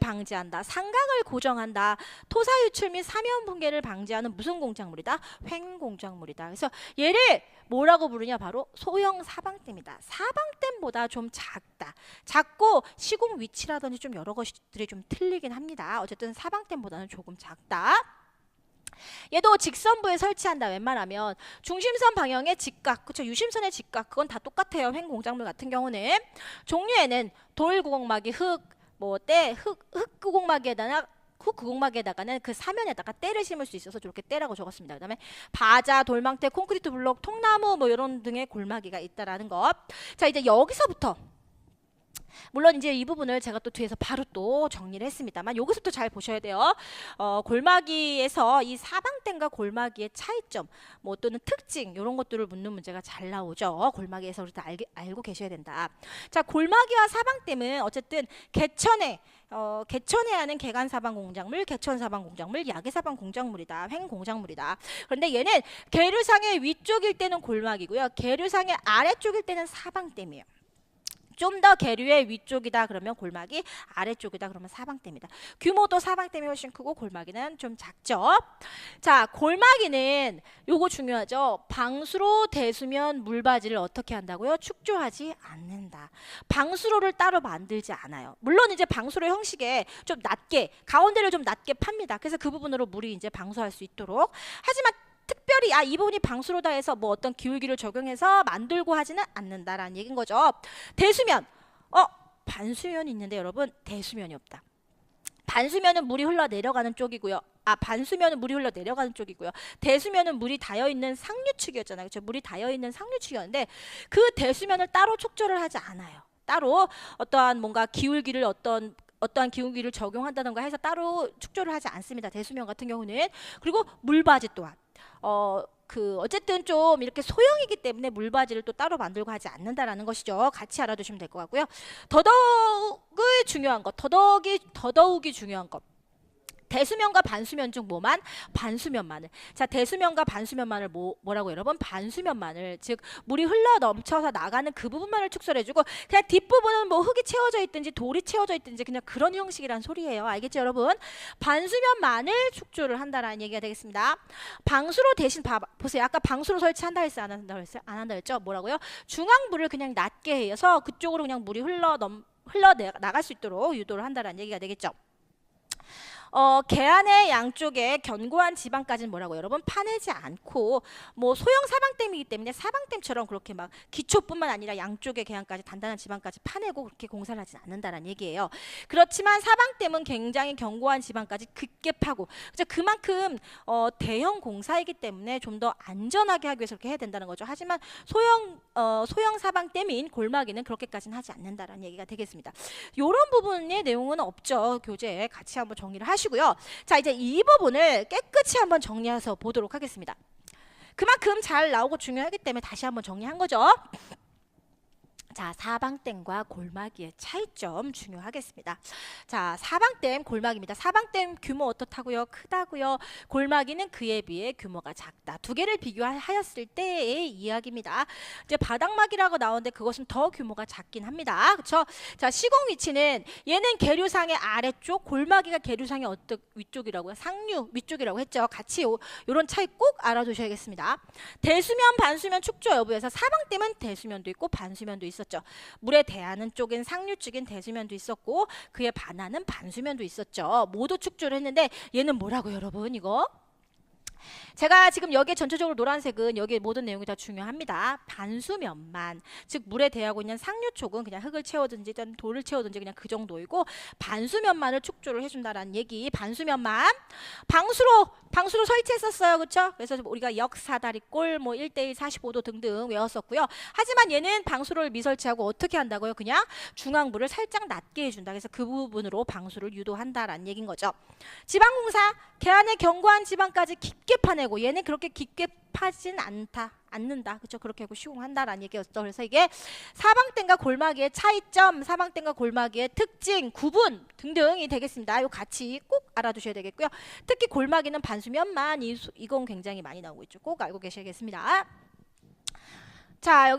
방지한다. 상각을 고정한다. 토사 유출 및 사면 붕괴를 방지하는 무슨 공작물이다? 횡공작물이다. 그래서 얘를 뭐라고 부르냐? 바로 소형 사방댐이다. 사방댐보다 좀 작다. 작고 시공 위치라든지 좀 여러 것들이 좀 틀리긴 합니다. 어쨌든 사방댐보다는 조금 작다. 얘도 직선부에 설치한다. 웬만하면 중심선 방향의 직각, 그쵸? 유심선의 직각, 그건 다 똑같아요. 횡공작물 같은 경우는 종류에는 돌구공막이 흙, 흙 구공막에다가는 그 사면에다가 때를 심을 수 있어서 저렇게 때라고 적었습니다. 그 다음에 바자, 돌망대, 콘크리트 블록, 통나무 뭐 이런 등의 골마기가 있다라는 것. 자, 이제 여기서부터 물론 이제 이 부분을 제가 또 뒤에서 바로 또 정리를 했습니다만 여기서부터 잘 보셔야 돼요. 골마기에서 이 사방댐과 골마기의 차이점, 뭐 또는 특징 이런 것들을 묻는 문제가 잘 나오죠. 골마기에서 알고 계셔야 된다. 자, 골마기와 사방댐은 어쨌든 개천에 하는 개간사방 공작물, 개천사방 공작물, 야계사방 공작물이다. 횡공작물이다. 그런데 얘는 계류상의 위쪽일 때는 골마기고요. 계류상의 아래쪽일 때는 사방댐이에요. 좀 더 계류의 위쪽이다 그러면 골마기, 아래쪽이다 그러면 사방댐이다. 규모도 사방댐이 훨씬 크고 골마기는 좀 작죠. 자, 골마기는 요거 중요하죠. 방수로 대수면 물바지를 어떻게 한다고요? 축조하지 않는다. 방수로를 따로 만들지 않아요. 물론 이제 방수로 형식에 좀 낮게, 가운데를 좀 낮게 팝니다. 그래서 그 부분으로 물이 이제 방수할 수 있도록. 하지만 특별히 이 부분이 방수로다 해서 뭐 어떤 기울기를 적용해서 만들고 하지는 않는다라는 얘기인 거죠. 대수면, 반수면이 있는데 여러분 대수면이 없다. 반수면은 물이 흘러내려가는 쪽이고요. 반수면은 물이 흘러내려가는 쪽이고요. 대수면은 물이 닿여있는 상류축이었잖아요. 그렇죠? 물이 닿여있는 상류축이었는데 그 대수면을 따로 축조를 하지 않아요. 따로 어떠한 뭔가 기울기를 어떠한 기울기를 적용한다던가 해서 따로 축조를 하지 않습니다. 대수면 같은 경우는. 그리고 물바지 또한 어쨌든 좀 이렇게 소형이기 때문에 물바지를 또 따로 만들고 하지 않는다라는 것이죠. 같이 알아두시면 될 것 같고요. 더더욱이 중요한 것. 대수면과 반수면 중 뭐만? 반수면만을. 자, 대수면과 반수면만을 뭐라고 여러분? 반수면만을. 즉 물이 흘러 넘쳐서 나가는 그 부분만을 축소해주고 그냥 뒷부분은 뭐 흙이 채워져 있든지 돌이 채워져 있든지 그냥 그런 형식이란 소리예요. 알겠죠, 여러분? 반수면만을 축조를 한다라는 얘기가 되겠습니다. 방수로 대신 보세요. 아까 방수로 설치한다 했어요? 안 한다 했어요? 안 한다 했죠? 뭐라고요? 중앙부를 그냥 낮게 해서 그쪽으로 그냥 물이 흘러 나갈 수 있도록 유도를 한다라는 얘기가 되겠죠. 계안의 양쪽에 견고한 지방까지는 뭐라고 여러분? 파내지 않고 뭐 소형 사방댐이기 때문에 사방댐처럼 그렇게 막 기초뿐만 아니라 양쪽의 계안까지 단단한 지방까지 파내고 그렇게 공사를 하진 않는다는 얘기예요. 그렇지만 사방댐은 굉장히 견고한 지방까지 깊게 파고 그만큼 대형 공사이기 때문에 좀 더 안전하게 하기 위해서 그렇게 해야 된다는 거죠. 하지만 소형 사방댐인 골마기는 그렇게까지는 하지 않는다라는 얘기가 되겠습니다. 이런 부분의 내용은 없죠. 교재에 같이 한번 정리를 하시고요. 자, 이제 이 부분을 깨끗이 한번 정리해서 보도록 하겠습니다. 그만큼 잘 나오고 중요하기 때문에 다시 한번 정리한 거죠. 자, 사방댐과 골마기의 차이점 중요하겠습니다. 자, 사방댐, 골마기입니다. 사방댐 규모 어떻다고요? 크다고요? 골마기는 그에 비해 규모가 작다. 두 개를 비교하였을 때의 이야기입니다. 이제 바닥막이라고 나오는데 그것은 더 규모가 작긴 합니다. 그렇죠? 자, 시공 위치는 얘는 계류상의 아래쪽, 골마기가 계류상의 위쪽이라고요? 상류 위쪽이라고 했죠. 같이 이런 차이 꼭 알아두셔야겠습니다. 대수면, 반수면 축조 여부에서 사방댐은 대수면도 있고 반수면도 있었죠. 물에 대하는 쪽인 상류 쪽인 대수면도 있었고 그에 반하는 반수면도 있었죠. 모두 축조를 했는데 얘는 뭐라고 여러분? 이거 제가 지금 여기에 전체적으로 노란색은 여기에 모든 내용이 다 중요합니다. 반수면만, 즉 물에 대하고 있는 상류 쪽은 그냥 흙을 채우든지 돌을 채우든지 그냥 그 정도이고 반수면만을 축조를 해준다라는 얘기. 반수면만 방수로 설치했었어요. 그렇죠? 그래서 우리가 역사다리꼴 뭐 1대1 45도 등등 외웠었고요. 하지만 얘는 방수를 미설치하고 어떻게 한다고요? 그냥 중앙부를 살짝 낮게 해준다. 그래서 그 부분으로 방수를 유도한다라는 얘기인 거죠. 지방공사, 계안의 견고한 지방까지 깊게 파내고 얘는 그렇게 깊게 파진 않는다. 그렇죠? 그렇게 하고 시공한다라는 얘기였죠. 그래서 이게 사방댐과 골마기의 차이점, 사방댐과 골마기의 특징, 구분 등등이 되겠습니다. 요 같이 꼭 알아두셔야 되겠고요. 특히 골마기는 반수면만 이건 굉장히 많이 나오고 있죠. 꼭 알고 계셔야겠습니다. 자, 여기